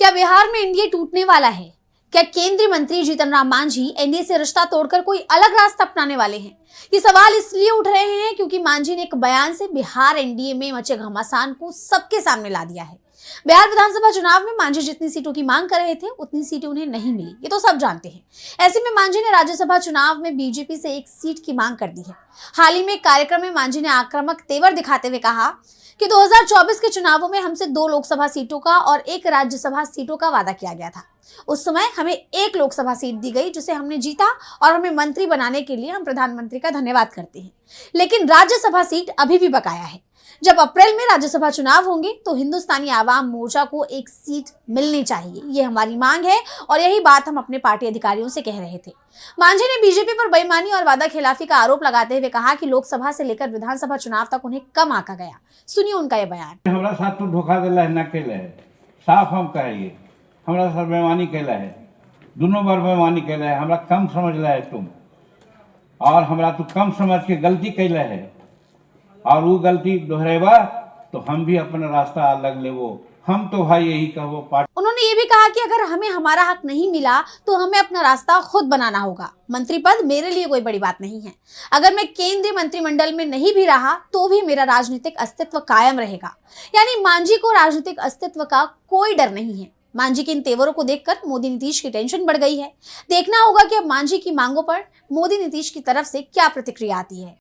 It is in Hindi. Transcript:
क्या बिहार में एनडीए टूटने वाला है? क्या केंद्रीय मंत्री जीतन राम मांझी एनडीए से रिश्ता तोड़कर कोई अलग रास्ता अपनाने वाले हैं? ये सवाल इसलिए उठ रहे हैं क्योंकि मांझी ने एक बयान से बिहार एनडीए में मचे घमासान को सबके सामने ला दिया है। बिहार विधानसभा चुनाव में मांझी जितनी सीटों की मांग कर रहे थे उतनी सीटें उन्हें नहीं मिली, ये तो सब जानते हैं। ऐसे में मांझी ने राज्यसभा चुनाव में बीजेपी से एक सीट की मांग कर दी है। हाल ही में एक कार्यक्रम में मांझी ने आक्रामक तेवर दिखाते हुए कहा कि 2024 के चुनावों में हमसे 2 लोकसभा सीटों का और 1 राज्यसभा सीटों का वादा किया गया था। उस समय हमें 1 लोकसभा सीट दी गई जिसे हमने जीता और हमें मंत्री बनाने के लिए हम प्रधानमंत्री का धन्यवाद करते हैं। लेकिन राज्यसभा सीट अभी भी बकाया है। जब अप्रैल में राज्यसभा चुनाव होंगे तो हिंदुस्तानी आवाम मोर्चा को एक सीट मिलनी चाहिए, ये हमारी मांग है और यही बात हम अपने पार्टी अधिकारियों से कह रहे थे। मांझी ने बीजेपी पर बेईमानी और वादा खिलाफी का आरोप लगाते हुए कहा कि लोकसभा से लेकर विधानसभा चुनाव तक उन्हें कम आंका गया। सुनिए उनका यह बयान। हमरा साथ तो धोखा दिला है, न कैला है, साफ हम कहेंगे। हमरा साथ बेईमानी कैला है, दोनों बार बेईमानी कैला है। हमरा कम समझला है तुम, और हमरा तू कम समझ के गलती कैला है, और वो गलती दोहरेबा तो हम भी अपना रास्ता अलग लेवो। हम तो भाई यही कहो पार्टी। उन्होंने ये भी कहा कि अगर हमें हमारा हक नहीं मिला तो हमें अपना रास्ता खुद बनाना होगा। मंत्री पद मेरे लिए कोई बड़ी बात नहीं है। अगर मैं केंद्रीय मंत्रिमंडल में नहीं भी रहा तो भी मेरा राजनीतिक अस्तित्व कायम रहेगा। यानी मांझी को राजनीतिक अस्तित्व का कोई डर नहीं है। मांझी के इन तेवरों को देखकर मोदी नीतीश की टेंशन बढ़ गई है। देखना होगा कि अब मांझी की मांगों पर मोदी नीतीश की तरफ से क्या प्रतिक्रिया आती है।